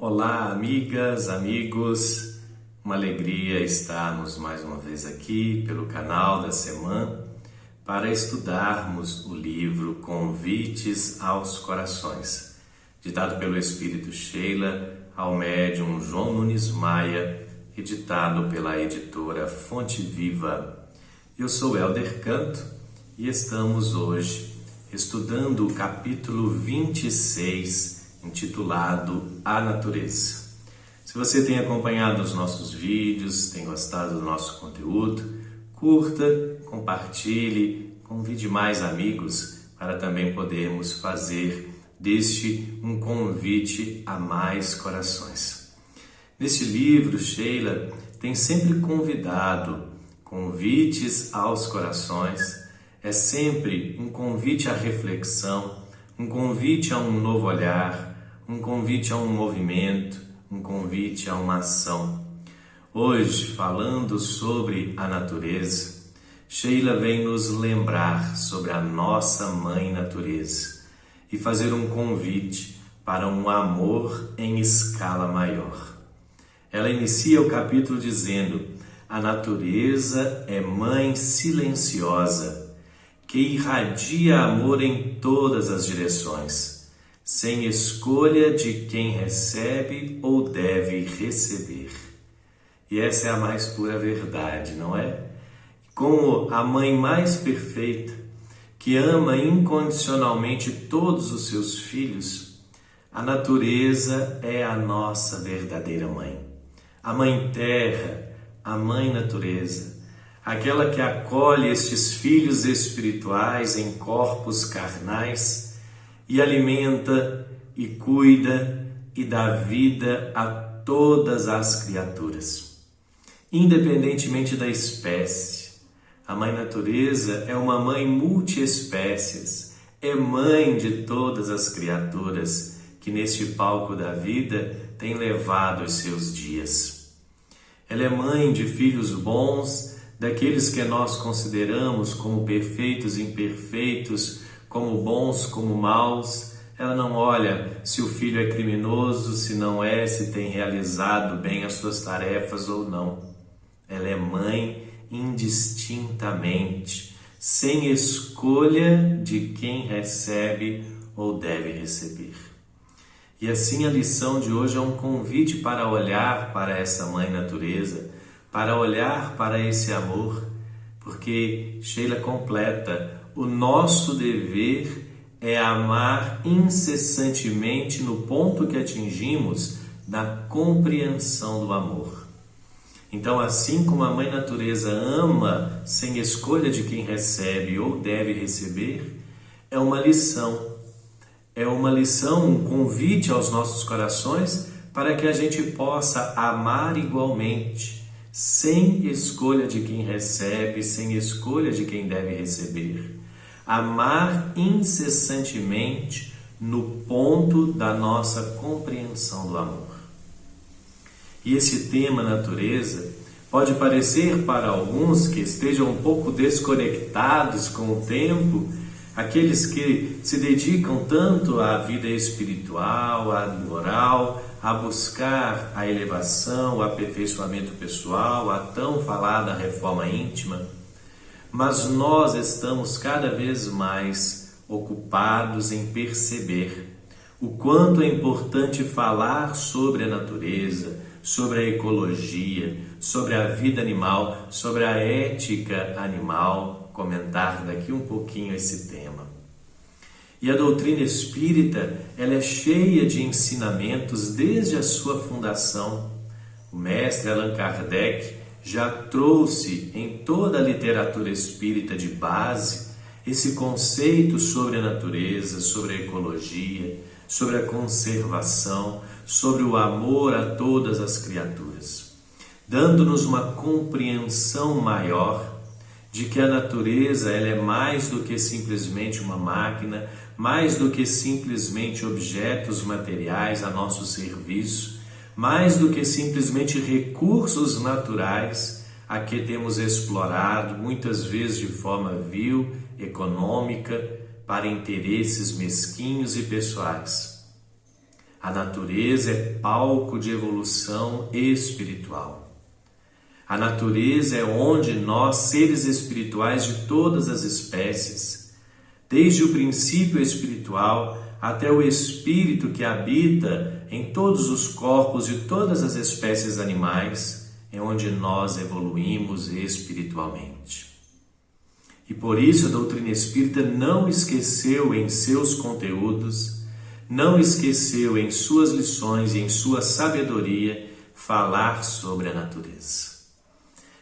Olá, amigas, amigos, uma alegria estarmos mais uma vez aqui pelo canal da Semana para estudarmos o livro Convites aos Corações, ditado pelo Espírito Sheila ao médium João Nunes Maia, editado pela editora Fonte Viva. Eu sou Helder Canto e estamos hoje estudando o capítulo 26, intitulado A Natureza. Se você tem acompanhado os nossos vídeos, tem gostado do nosso conteúdo, curta, compartilhe, convide mais amigos para também podermos fazer deste um convite a mais corações. Neste livro, Sheila tem sempre convidado convites aos corações, é sempre um convite à reflexão, um convite a um novo olhar, um convite a um movimento, um convite a uma ação. Hoje, falando sobre a natureza, Sheila vem nos lembrar sobre a nossa Mãe Natureza e fazer um convite para um amor em escala maior. Ela inicia o capítulo dizendo: a natureza é mãe silenciosa, que irradia amor em todas as direções, sem escolha de quem recebe ou deve receber. E essa é a mais pura verdade, não é? Como a mãe mais perfeita, que ama incondicionalmente todos os seus filhos, a natureza é a nossa verdadeira mãe. A mãe terra, a mãe natureza, aquela que acolhe estes filhos espirituais em corpos carnais e alimenta e cuida e dá vida a todas as criaturas. Independentemente da espécie, a Mãe Natureza é uma mãe multiespécies, é mãe de todas as criaturas que neste palco da vida têm levado os seus dias. Ela é mãe de filhos bons, daqueles que nós consideramos como perfeitos e imperfeitos, como bons, como maus. Ela não olha se o filho é criminoso, se não é, se tem realizado bem as suas tarefas ou não. Ela é mãe indistintamente, sem escolha de quem recebe ou deve receber. E assim a lição de hoje é um convite para olhar para essa Mãe Natureza, para olhar para esse amor, porque Sheila completa: o nosso dever é amar incessantemente no ponto que atingimos da compreensão do amor. Então, assim como a Mãe Natureza ama sem escolha de quem recebe ou deve receber, é uma lição, um convite aos nossos corações para que a gente possa amar igualmente, sem escolha de quem recebe, sem escolha de quem deve receber. Amar incessantemente no ponto da nossa compreensão do amor. E esse tema natureza pode parecer para alguns que estejam um pouco desconectados com o tempo, aqueles que se dedicam tanto à vida espiritual, à moral, a buscar a elevação, o aperfeiçoamento pessoal, a tão falada reforma íntima, mas nós estamos cada vez mais ocupados em perceber o quanto é importante falar sobre a natureza, sobre a ecologia, sobre a vida animal, sobre a ética animal, comentar daqui um pouquinho esse tema. E a doutrina espírita, ela é cheia de ensinamentos desde a sua fundação. O mestre Allan Kardec já trouxe em toda a literatura espírita de base esse conceito sobre a natureza, sobre a ecologia, sobre a conservação, sobre o amor a todas as criaturas, dando-nos uma compreensão maior de que a natureza ela é mais do que simplesmente uma máquina, mais do que simplesmente objetos materiais a nosso serviço, mais do que simplesmente recursos naturais a que temos explorado, muitas vezes de forma vil, econômica, para interesses mesquinhos e pessoais. A natureza é palco de evolução espiritual. A natureza é onde nós, seres espirituais de todas as espécies, desde o princípio espiritual até o espírito que habita em todos os corpos de todas as espécies animais, é onde nós evoluímos espiritualmente. E por isso a doutrina espírita não esqueceu em seus conteúdos, não esqueceu em suas lições e em sua sabedoria falar sobre a natureza.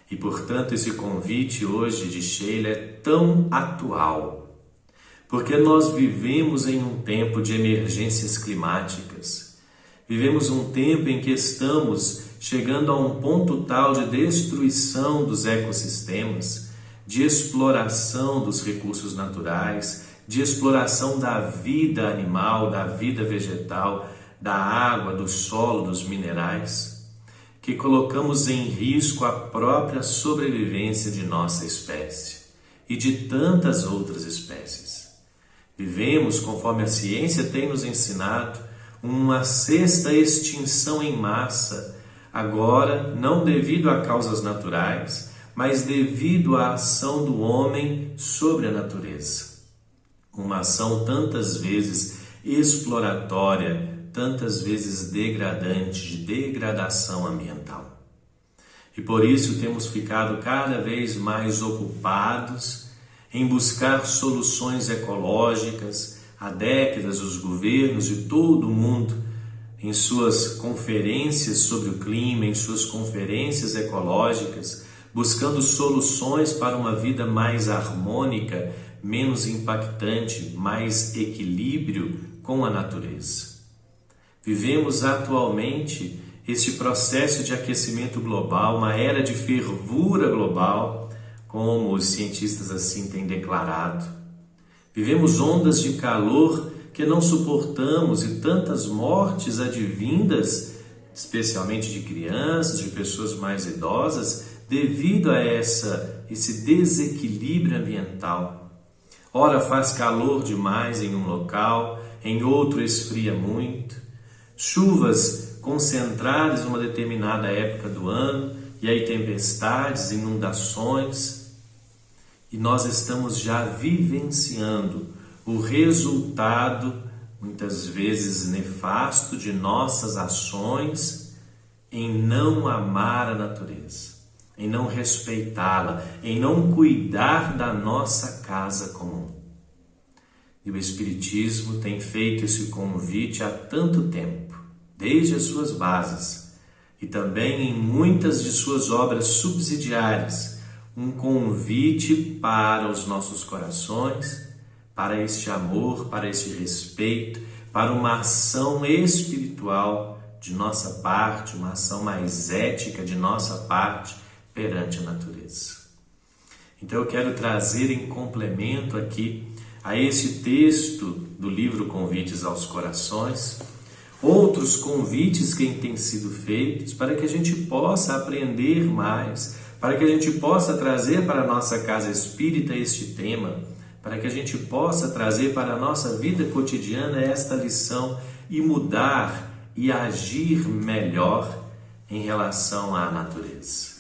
E portanto esse convite hoje de Sheila é tão atual, porque nós vivemos em um tempo de emergências climáticas, vivemos um tempo em que estamos chegando a um ponto tal de destruição dos ecossistemas, de exploração dos recursos naturais, de exploração da vida animal, da vida vegetal, da água, do solo, dos minerais, que colocamos em risco a própria sobrevivência de nossa espécie e de tantas outras espécies. Vivemos, conforme a ciência tem nos ensinado, uma sexta extinção em massa, agora não devido a causas naturais, mas devido à ação do homem sobre a natureza. Uma ação tantas vezes exploratória, tantas vezes degradante, de degradação ambiental. E por isso temos ficado cada vez mais ocupados em buscar soluções ecológicas. Há décadas os governos de todo o mundo, em suas conferências sobre o clima, em suas conferências ecológicas, buscando soluções para uma vida mais harmônica, menos impactante, mais equilíbrio com a natureza. Vivemos atualmente este processo de aquecimento global, uma era de fervura global, como os cientistas assim têm declarado. Vivemos ondas de calor que não suportamos e tantas mortes advindas, especialmente de crianças, de pessoas mais idosas, devido a esse desequilíbrio ambiental. Ora faz calor demais em um local, em outro esfria muito. Chuvas concentradas em uma determinada época do ano, e aí tempestades, inundações. E nós estamos já vivenciando o resultado, muitas vezes nefasto, de nossas ações em não amar a natureza, em não respeitá-la, em não cuidar da nossa casa comum. E o Espiritismo tem feito esse convite há tanto tempo, desde as suas bases, e também em muitas de suas obras subsidiárias, um convite para os nossos corações, para este amor, para este respeito, para uma ação espiritual de nossa parte, uma ação mais ética de nossa parte perante a natureza. Então eu quero trazer em complemento aqui a esse texto do livro Convites aos Corações, outros convites que têm sido feitos para que a gente possa aprender mais, para que a gente possa trazer para a nossa casa espírita este tema, para que a gente possa trazer para a nossa vida cotidiana esta lição e mudar e agir melhor em relação à natureza.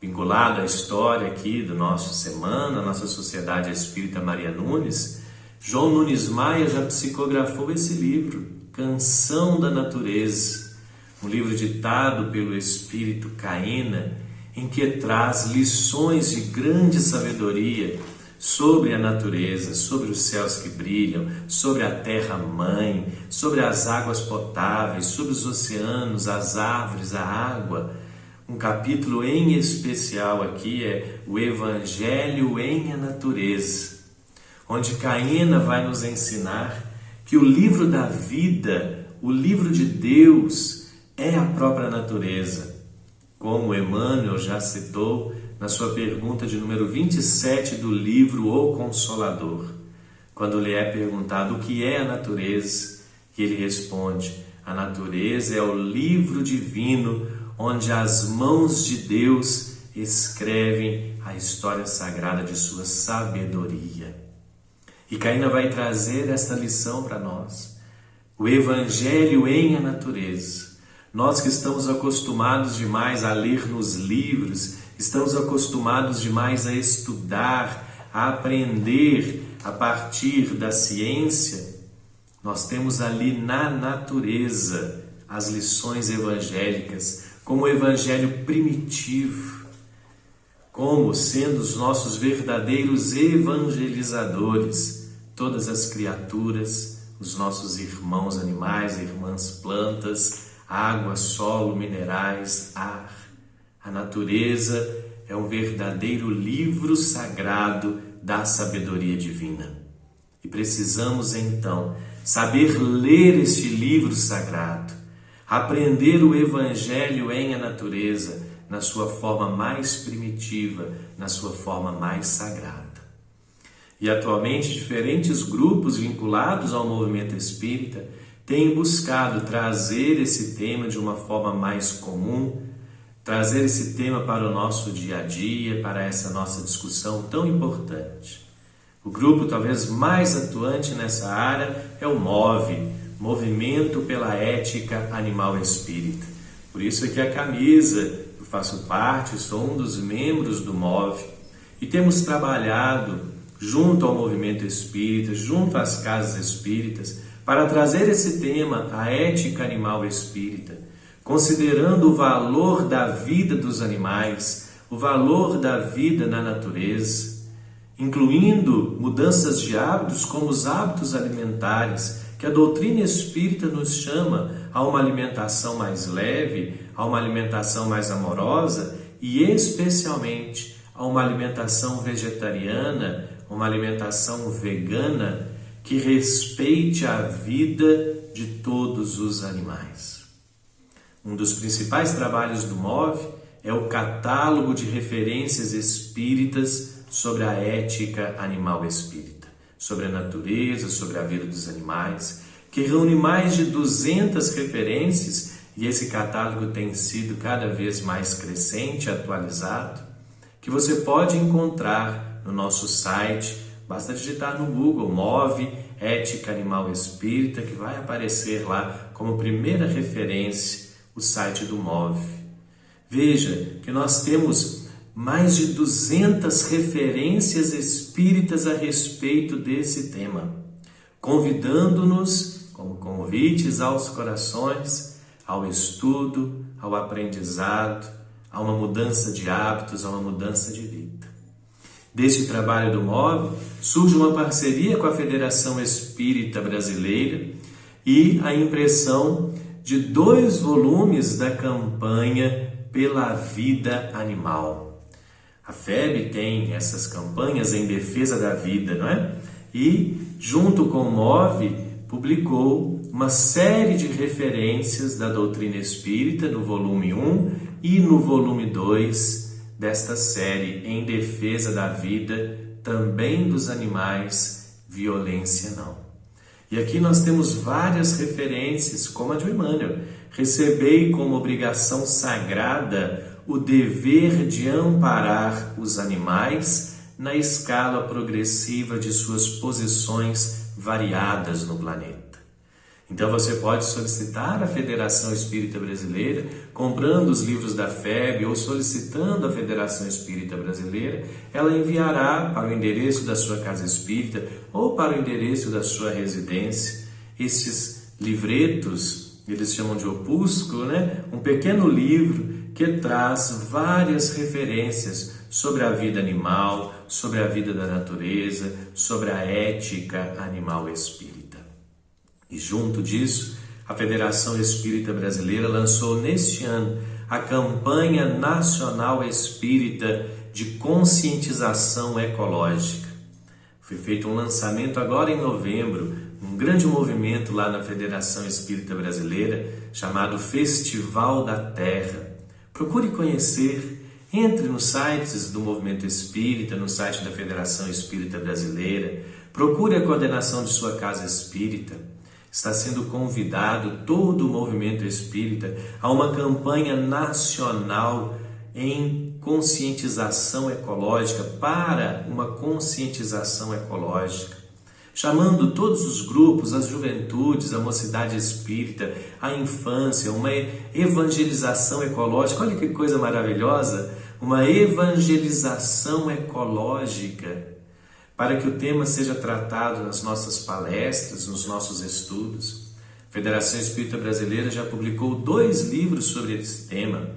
Vinculado à história aqui do nosso Semana, nossa Sociedade Espírita Maria Nunes, João Nunes Maia já psicografou esse livro, Canção da Natureza, um livro ditado pelo Espírito Caena, em que traz lições de grande sabedoria sobre a natureza, sobre os céus que brilham, sobre a terra-mãe, sobre as águas potáveis, sobre os oceanos, as árvores, a água. Um capítulo em especial aqui é o Evangelho em a Natureza, onde Caena vai nos ensinar que o livro da vida, o livro de Deus, é a própria natureza. Como Emmanuel já citou na sua pergunta de número 27 do livro O Consolador, quando lhe é perguntado o que é a natureza, e ele responde: a natureza é o livro divino onde as mãos de Deus escrevem a história sagrada de sua sabedoria. E Caena vai trazer esta lição para nós. o Evangelho em a natureza. Nós que estamos acostumados demais a ler nos livros, estamos acostumados demais a estudar, a aprender a partir da ciência, nós temos ali na natureza as lições evangélicas, como o Evangelho primitivo, como sendo os nossos verdadeiros evangelizadores, todas as criaturas, os nossos irmãos animais, irmãs plantas, água, solo, minerais, ar. A natureza é um verdadeiro livro sagrado da sabedoria divina. E precisamos então saber ler este livro sagrado, aprender o Evangelho em a natureza, na sua forma mais primitiva, na sua forma mais sagrada. E atualmente diferentes grupos vinculados ao movimento espírita têm buscado trazer esse tema de uma forma mais comum, trazer esse tema para o nosso dia a dia, para essa nossa discussão tão importante. O grupo talvez mais atuante nessa área é o MOVE, Movimento pela Ética Animal Espírita. Por isso aqui a camisa, eu faço parte, sou um dos membros do MOVE e temos trabalhado junto ao movimento espírita, junto às casas espíritas, para trazer esse tema, a ética animal espírita, considerando o valor da vida dos animais, o valor da vida na natureza, incluindo mudanças de hábitos como os hábitos alimentares, que a doutrina espírita nos chama a uma alimentação mais leve, a uma alimentação mais amorosa e especialmente a uma alimentação vegetariana, uma alimentação vegana que respeite a vida de todos os animais. Um dos principais trabalhos do MOVE é o catálogo de referências espíritas sobre a ética animal espírita, sobre a natureza, sobre a vida dos animais, que reúne mais de 200 referências e esse catálogo tem sido cada vez mais crescente e atualizado, que você pode encontrar no nosso site. Basta digitar no Google MOVE Ética Animal Espírita, que vai aparecer lá como primeira referência o site do MOVE. Veja que nós temos mais de 200 referências espíritas a respeito desse tema, convidando-nos como convites aos corações, ao estudo, ao aprendizado, a uma mudança de hábitos, a uma mudança de vida. Desse trabalho do MOVE surge uma parceria com a Federação Espírita Brasileira e a impressão de 2 volumes da campanha pela vida animal. A FEB tem essas campanhas em defesa da vida, não é? E, junto com o MOVE, publicou uma série de referências da doutrina espírita no volume 1 e no volume 2 desta série Em Defesa da Vida, também dos animais, violência não. E aqui nós temos várias referências, como a de Emmanuel. Recebei como obrigação sagrada o dever de amparar os animais na escala progressiva de suas posições variadas no planeta. Então você pode solicitar a Federação Espírita Brasileira, comprando os livros da FEB ou solicitando a Federação Espírita Brasileira, ela enviará para o endereço da sua casa espírita ou para o endereço da sua residência esses livretos, eles chamam de opúsculo, né? Um pequeno livro que traz várias referências sobre a vida animal, sobre a vida da natureza, sobre a ética animal espírita. E junto disso, a Federação Espírita Brasileira lançou neste ano a Campanha Nacional Espírita de Conscientização Ecológica. Foi feito um lançamento agora em novembro, um grande movimento lá na Federação Espírita Brasileira, chamado Festival da Terra. Procure conhecer, entre nos sites do Movimento Espírita, no site da Federação Espírita Brasileira, procure a coordenação de sua casa espírita. Está sendo convidado todo o movimento espírita a uma campanha nacional em conscientização ecológica, para uma conscientização ecológica, chamando todos os grupos, as juventudes, a mocidade espírita, a infância, uma evangelização ecológica. Olha que coisa maravilhosa! Uma evangelização ecológica, para que o tema seja tratado nas nossas palestras, nos nossos estudos. A Federação Espírita Brasileira já publicou 2 livros sobre esse tema.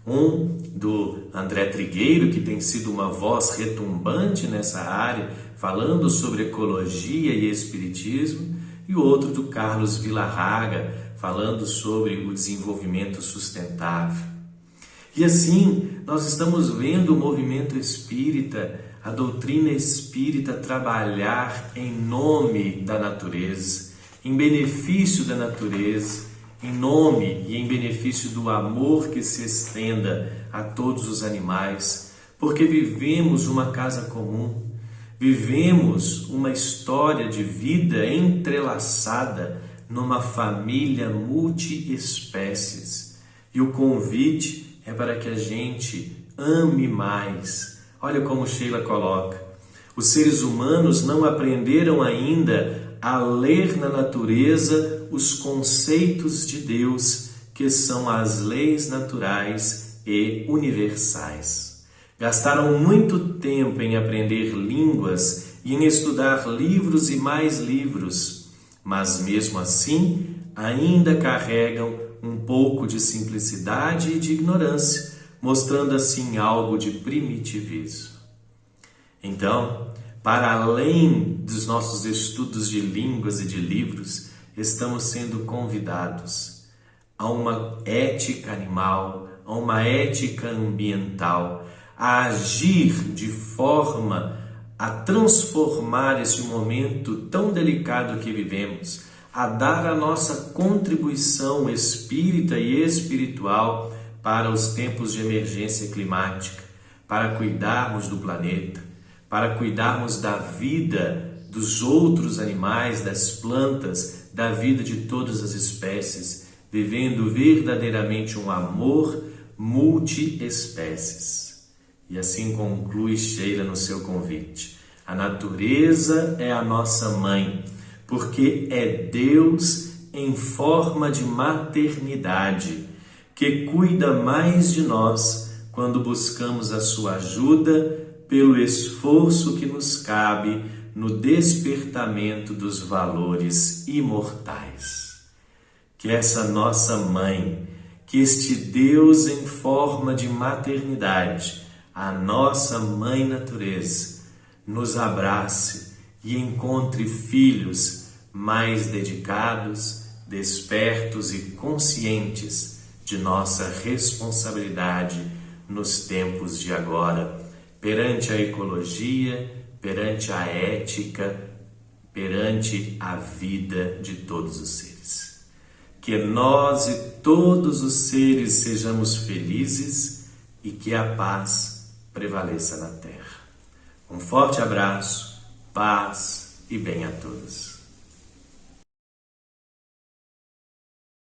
Um do André Trigueiro, que tem sido uma voz retumbante nessa área, falando sobre ecologia e espiritismo, e o outro do Carlos Villarraga, falando sobre o desenvolvimento sustentável. E assim, nós estamos vendo o movimento espírita, a doutrina espírita trabalhar em nome da natureza, em benefício da natureza, em nome e em benefício do amor que se estenda a todos os animais, porque vivemos uma casa comum, vivemos uma história de vida entrelaçada numa família multiespécies. E o convite é para que a gente ame mais. Olha como Sheila coloca: os seres humanos não aprenderam ainda a ler na natureza os conceitos de Deus, que são as leis naturais e universais. Gastaram muito tempo em aprender línguas e em estudar livros e mais livros, mas mesmo assim ainda carregam um pouco de simplicidade e de ignorância, mostrando assim algo de primitivismo. Então, para além dos nossos estudos de línguas e de livros, estamos sendo convidados a uma ética animal, a uma ética ambiental, a agir de forma a transformar esse momento tão delicado que vivemos, a dar a nossa contribuição espírita e espiritual para os tempos de emergência climática, para cuidarmos do planeta, para cuidarmos da vida dos outros animais, das plantas, da vida de todas as espécies, vivendo verdadeiramente um amor multiespécies. E assim conclui Sheila no seu convite: a natureza é a nossa mãe, porque é Deus em forma de maternidade, que cuida mais de nós quando buscamos a sua ajuda pelo esforço que nos cabe no despertamento dos valores imortais. Que essa nossa mãe, que este Deus em forma de maternidade, a nossa mãe natureza, nos abrace e encontre filhos mais dedicados, despertos e conscientes de nossa responsabilidade nos tempos de agora, perante a ecologia, perante a ética, perante a vida de todos os seres. Que nós e todos os seres sejamos felizes e que a paz prevaleça na Terra. Um forte abraço, paz e bem a todos.